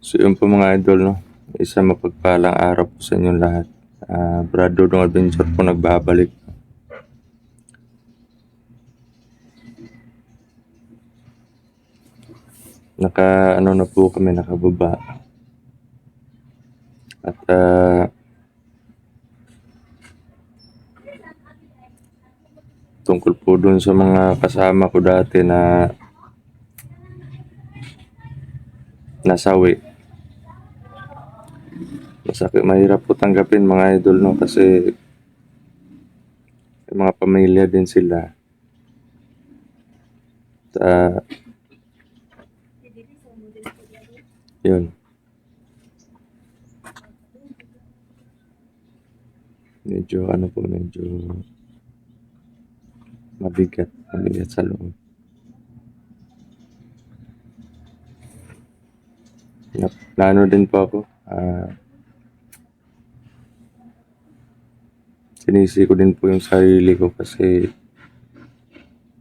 So yun po mga idol, no? Isang mapagpalang araw po sa inyong lahat. Brad Dodong Adventure po nagbabalik. Na po kami, nakababa. At tungkol po dun sa mga kasama ko dati na nasawi. Masakit, mahirap po tanggapin mga idol, no? Kasi yung mga pamilya din sila. At yun. Medyo mabigat sa loob. Plano din po ako. Sinisi ko din po yung sarili ko kasi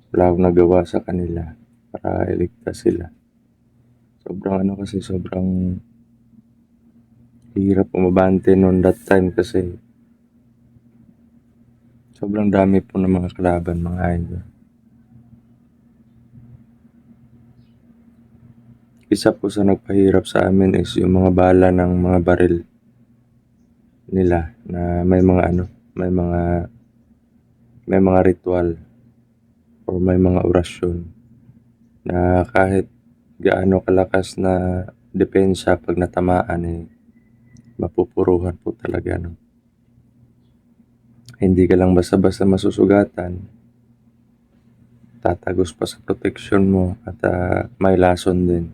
wala akong nagawa sa kanila para iligtas sila. Sobrang hirap umabante noon that time kasi sobrang dami po ng mga kalaban, mga idol. Isa po sa nagpahirap sa amin is yung mga bala ng mga baril nila na may mga ritual or may mga orasyon na kahit gaano kalakas na depensa pag natamaan mapupuruhan po talaga, no? Hindi ka lang basta-basta masusugatan, tatagos pa sa protection mo at may lason din.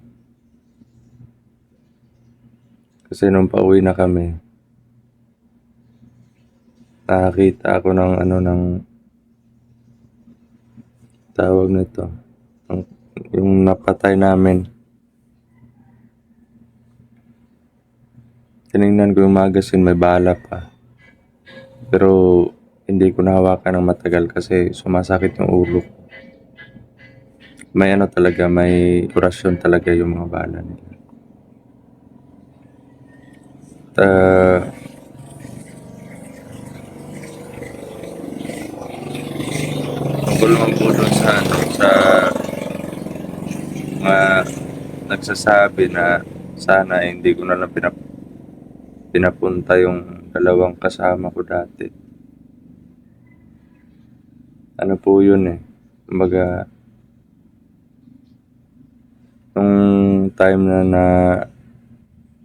Kasi nung pauwi na kami, nakakita ako ng tawag nito, yung napatay namin. Tinignan ko yung magazine, may bala pa. Pero hindi ko nahawakan ng matagal kasi sumasakit yung ulo ko. May orasyon talaga yung mga bala nila. Tungkol naman po doon sa mga nagsasabi na sana hindi ko na lang pinapunta yung dalawang kasama ko dati. Ano po yun kumbaga nung time na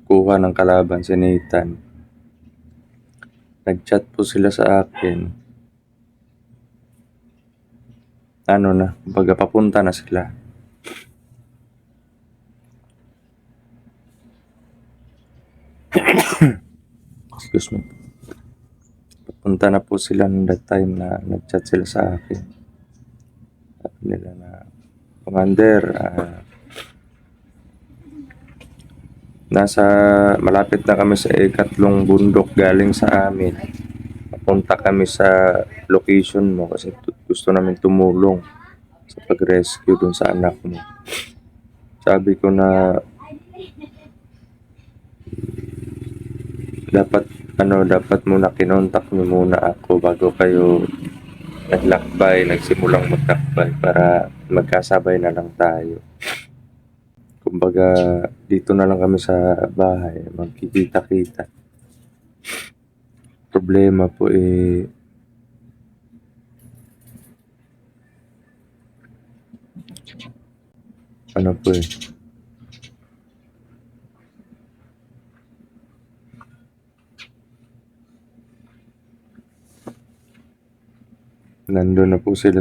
kuha ng kalaban si Nathan, nag-chat po sila sa akin. Kumbaga papunta na sila. Excuse me. Papunta na po sila nung that time na nag-chat sila sa akin. Sabi nila na, Commander, malapit na kami sa ikatlong bundok galing sa amin. Papunta kami sa location mo kasi gusto namin tumulong sa pag-rescue dun sa anak mo. Sabi ko na dapat muna kinontak niyo muna ako bago kayo nagsimulang maglakbay para magkasabay na lang tayo. Kumbaga, dito na lang kami sa bahay, magkikita-kita. Problema po nandun na po sila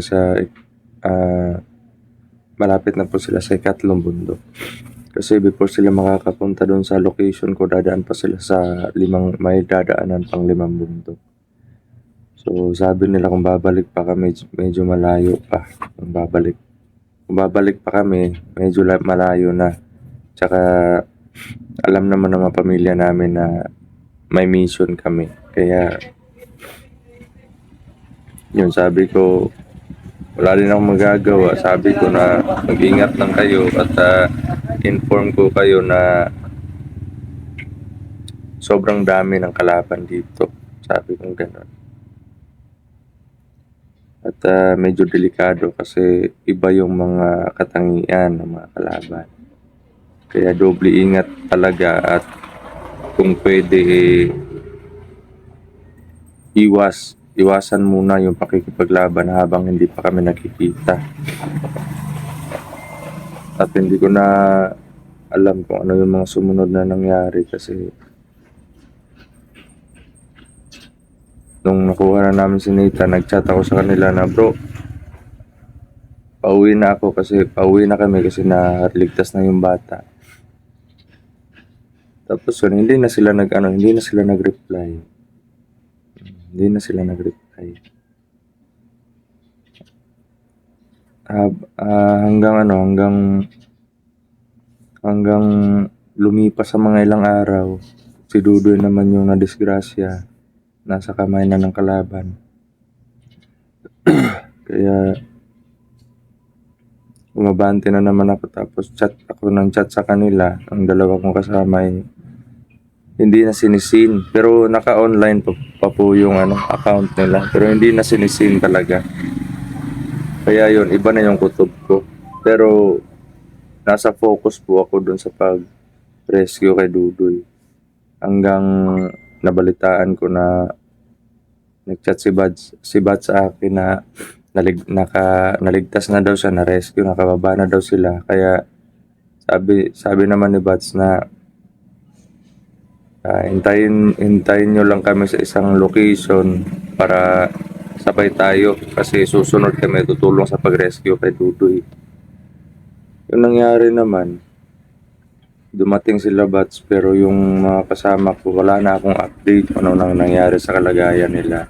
malapit na po sila sa ikatlong bundok. Kasi before sila makakapunta doon sa location ko, dadaan pa sila sa may dadaanan pang 5 bundok. So sabi nila kung babalik pa kami, medyo malayo pa. Kung babalik pa kami, medyo malayo na. Tsaka alam naman ng mga pamilya namin na may mission kami. Kaya yun, sabi ko, wala rin akong magagawa. Sabi ko na mag-ingat lang kayo at inform ko kayo na sobrang dami ng kalaban dito. Sabi kong gano'n. At medyo delikado kasi iba yung mga katangian ng mga kalaban. Kaya doble ingat talaga at kung pwede iwasan muna yung pakikipaglaban habang hindi pa kami nakikita. At hindi ko na alam kung ano yung mga sumunod na nangyari kasi nung nakuha na namin si Nathan, nag-chat ako sa kanila na, "Bro, pauwi na kami kasi naligtas na yung bata." Tapos yun, hindi na sila nag-reply. Hanggang lumipas sa mga ilang araw, si Dudoy naman yung nadisgrasya, nasa kamay na ng kalaban. Kaya umabante na naman ako, tapos chat sa kanila. Ang dalawa kong kasama ay hindi na sinisin, pero naka-online pa po yung account nila, pero hindi na sinisin talaga. Kaya yun, iba na yung kutob ko. Pero nasa focus po ako dun sa pag-rescue kay Dudoy. Hanggang nabalitaan ko na nag-chat si Bats sa akin na naligtas na daw siya, na-rescue, nakababa na daw sila. Kaya sabi naman ni Bats na hintayin nyo lang kami sa isang location para sabay tayo kasi susunod kami tutulong sa pag-rescue kay Dudoy. Yung nangyari naman, dumating sila Bats, pero yung mga kasama ko, wala na akong update kung ano nang nangyari sa kalagayan nila.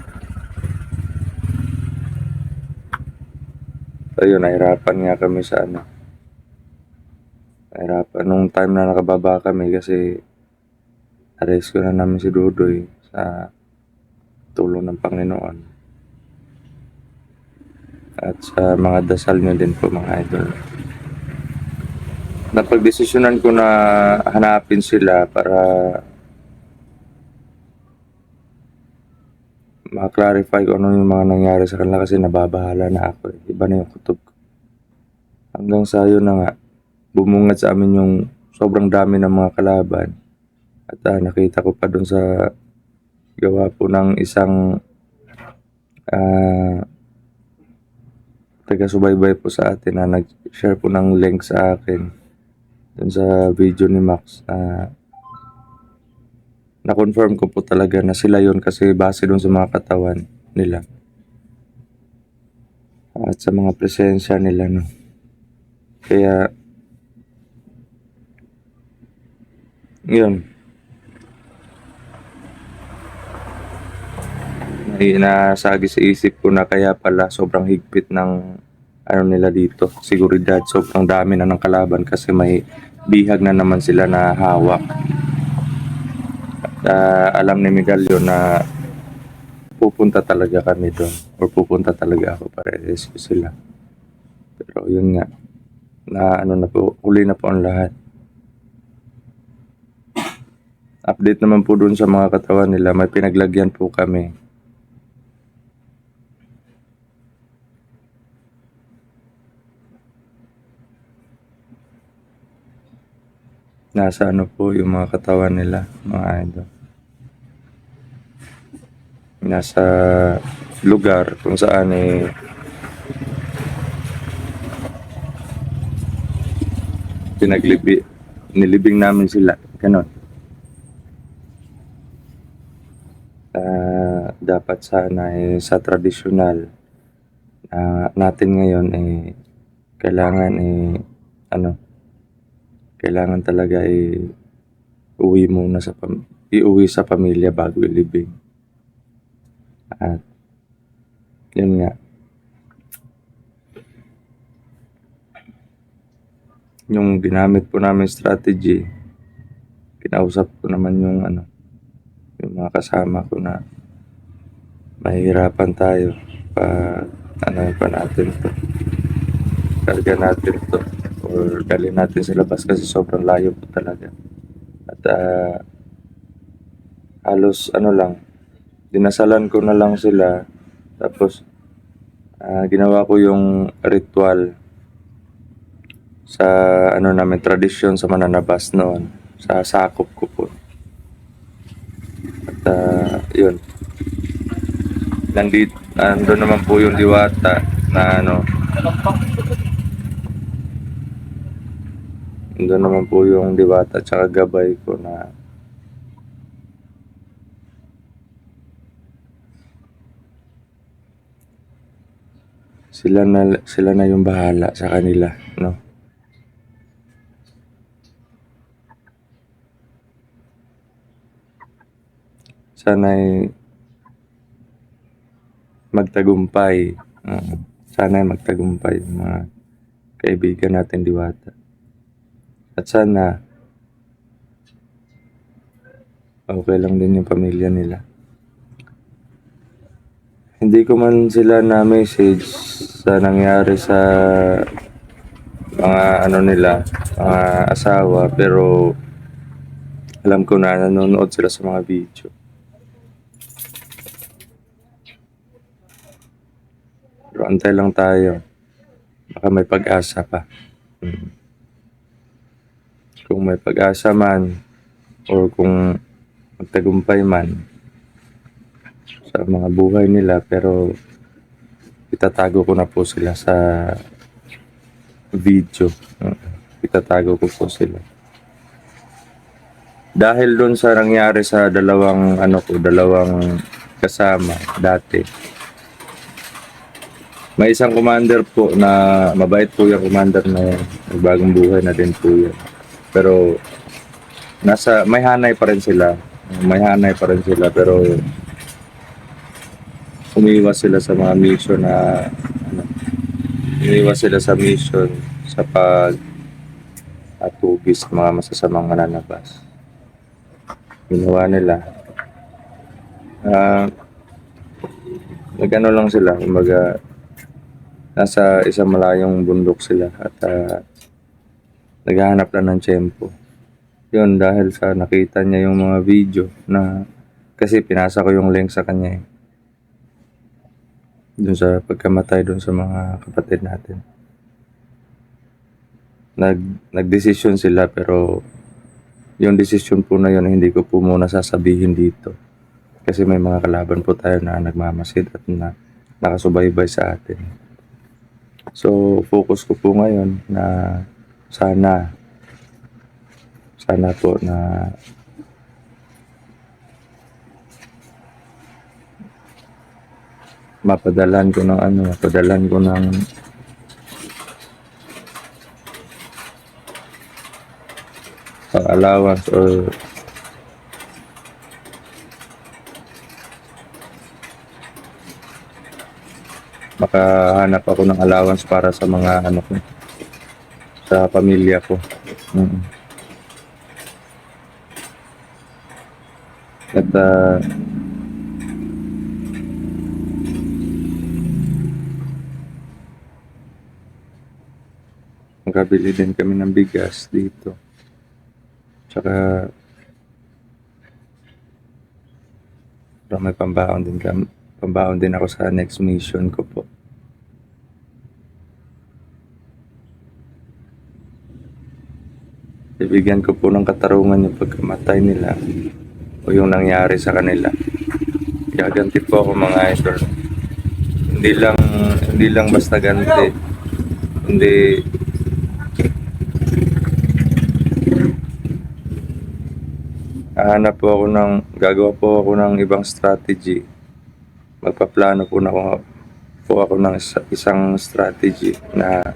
Ayun, nahirapan nga kami sa nahirapan nung time na nakababa kami kasi na-rescue na namin si Dudoy sa tulong ng Panginoon. At sa mga dasal nyo din po, mga idol. Napagdesisyonan ko na hanapin sila para ma-clarify kung ano yung mga nangyari sa kanila kasi nababahala na ako. Iba na yung kutob ko. Hanggang sa yun na nga, bumungad sa amin yung sobrang dami ng mga kalaban. At nakita ko pa dun sa gawa po ng isang taga-subaybay po sa atin na nag-share po ng link sa akin dun sa video ni Max. Na-confirm ko po talaga na sila yun kasi base dun sa mga katawan nila at sa mga presensya nila, no. Kaya yun, nasagi sa isip ko na kaya pala sobrang higpit ng nila dito, seguridad. Sobrang dami na ng kalaban kasi may bihag na naman sila na hawak. At alam ni Miguel yun na pupunta talaga kami doon or pupunta talaga ako para rescue sila. Pero yun nga, na po, huli na po ang lahat. Update naman po doon sa mga katawan nila, may pinaglagyan po kami. Nasa po yung mga katawan nila, mga idol. Nasa lugar kung saan nilibing namin sila, ganon. Dapat sana sa tradisyonal natin ngayon kailangan kailangan talaga iuwi sa pamilya bago ilibing. At yun nga, yung ginamit po namin strategy, kinausap ko naman yung mga kasama ko na mahihirapan tayo pa natin to, karga natin to or dali natin sa labas kasi sobrang layo po talaga. At halos ano lang, dinasalan ko na lang sila. Tapos ginawa ko yung ritual sa ano namin, tradisyon sa mananabas noon, sa sakop ko po. At yun, nandun naman po yung diwata na ano, nandun naman po yung diwata tsaka gabay ko na sila na yung bahala sa kanila, no? Sana'y magtagumpay. Sana'y magtagumpay yung mga kaibigan natin diwata. At sana okay lang din yung pamilya nila. Hindi ko man sila na-message sa nangyari sa mga ano nila, mga asawa, pero alam ko na nanonood sila sa mga video. Pero antay lang tayo. Baka may pag-asa pa. Kung may pag-asa man or kung magtagumpay man sa mga buhay nila, pero itatago ko na po sila sa video. Itatago ko po sila. Dahil doon sa nangyari sa dalawang kasama dati. May isang commander po na mabait po yung commander na yan. Bagong buhay na din po yan. Pero may hanay pa rin sila. Pero umiwas sila sa mga mission na umiwas sila sa mission sa atubis sa mga masasamang mananabas. Ginawa nila. Nagano lang sila, kumbaga nasa isang malayong bundok sila at naghahanap lang ng tiyempo. Yun, dahil sa nakita niya yung mga video na kasi pinasa ko yung link sa kanya dun sa pagkamatay dun sa mga kapatid natin. Nagdesisyon sila, pero yung desisyon po na yun hindi ko po muna sasabihin dito kasi may mga kalaban po tayo na nagmamasid at na nakasubaybay sa atin. So focus ko po ngayon na sana po na mapadalan ko ng allowance or makahanap ako ng allowance para sa mga sa pamilya ko. At magkabili din kami ng bigas dito. Tsaka may pambaon din ako sa next mission ko po. Ibigyan ko po ng katarungan yung pagkamatay nila o yung nangyari sa kanila. Gaganti po ako, mga idol. Hindi lang basta ganti. Hindi gagawa po ako ng ibang strategy. Magpaplano po ako ng isang strategy na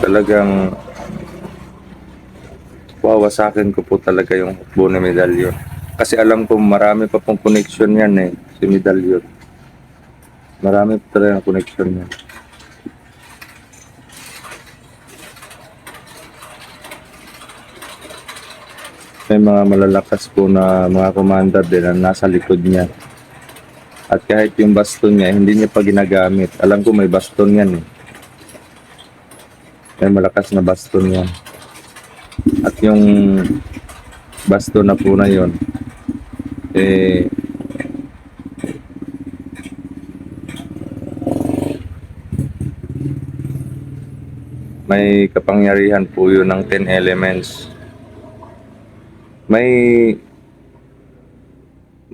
talagang wawasakin ko po talaga yung hukbo na medalyon. Kasi alam ko marami pa pong connection yan si medalyon. Marami pa talaga connection yan. May mga malalakas po na mga commander din na nasa likod niya. At kahit yung baston niya, hindi niya pa ginagamit. Alam ko may baston yan May malakas na baston yan. At yung basto na po na yun, eh, may kapangyarihan po yun ng 10 elements.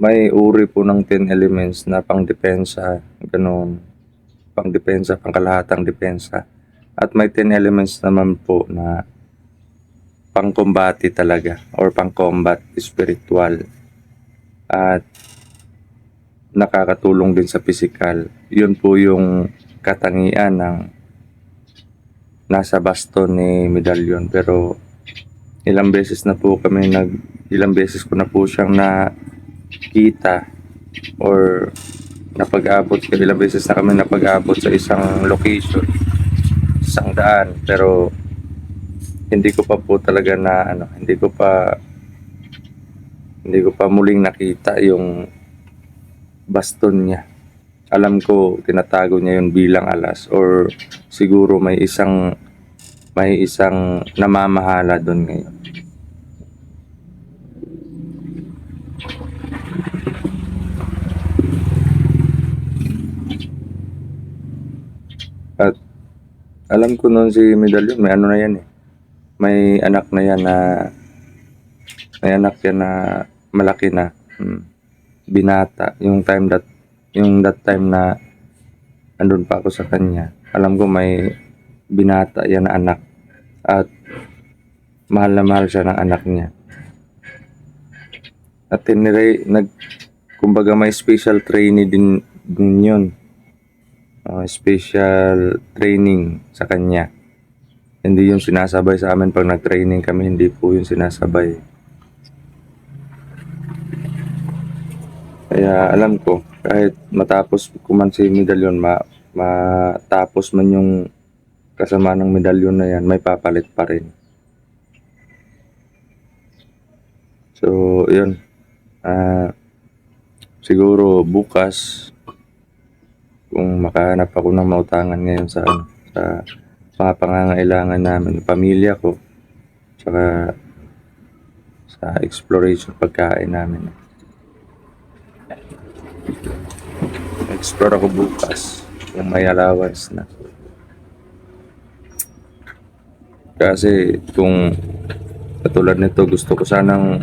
May uri po ng 10 elements na pangdepensa, ganun. Pangdepensa, pangkalahatang depensa. At may 10 elements naman po na pangkombati talaga or pang-combat spiritual. At nakakatulong din sa physical. Yun po yung katangian ng nasa baston ni Medallion. Pero ilang beses ko na po siyang nakita or ilang beses na kami napag-abot sa isang location, isang daan, pero hindi ko pa po talaga hindi ko pa muling nakita yung baston niya. Alam ko tinatago niya yun bilang alas or siguro may isang namamahala doon ngayon. At alam ko noon si Medallion, may ano na yan eh. May anak yan na malaki na. Binata. Yung that time na andun pa ako sa kanya. Alam ko may binata yan na anak. At mahal na mahal siya ng anak niya. At kumbaga may special training din yun. Special training sa kanya. Hindi yung sinasabay sa amin pag nag-training kami, hindi po yung sinasabay. Kaya alam ko, kahit matapos ko man si Medallion, matapos man yung kasama ng Medallion na yan, may papalit pa rin. So, yun. Siguro bukas, kung makahanap ako ng mautangan ngayon sa mga pangangailangan namin, pamilya ko, saka sa exploration pagkain namin. Explore ako bukas kung may allowance na. Kasi kung katulad nito, gusto ko sanang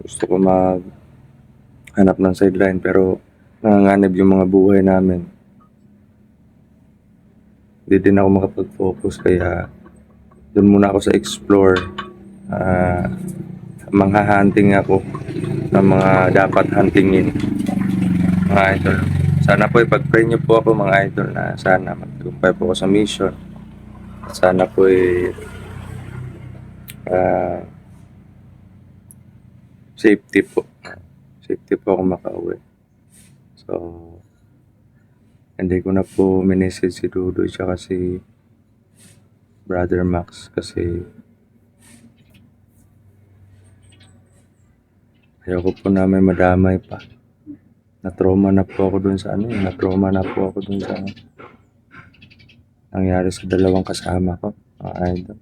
gusto ko maghanap ng sideline, pero nanganganib yung mga buhay namin. Hindi din ako makapag-focus, kaya doon muna ako sa explore. Mangha-hunting ako ng mga dapat huntingin, mga idol. Sana po ipag-pray niyo po ako, mga idol, na sana magtagumpay po ako sa mission. Sana po safety po ako makauwi. So, hindi ko na po minisage si Dudoy tsaka si Brother Max kasi ayoko po na may madamay pa. Na-trauma na po ako dun sa nangyari sa dalawang kasama ko, mga idol.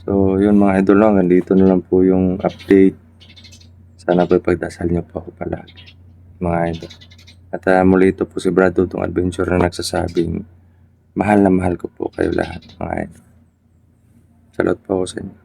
So, yun mga idol lang, nandito na lang po yung update. Sana po ipagdasal niyo po ako palagi, mga idol. At muli ito po si Brad Dudong Adventure na nagsasabing mahal na mahal ko po kayo lahat, mga idol. Salot po ako sa inyo.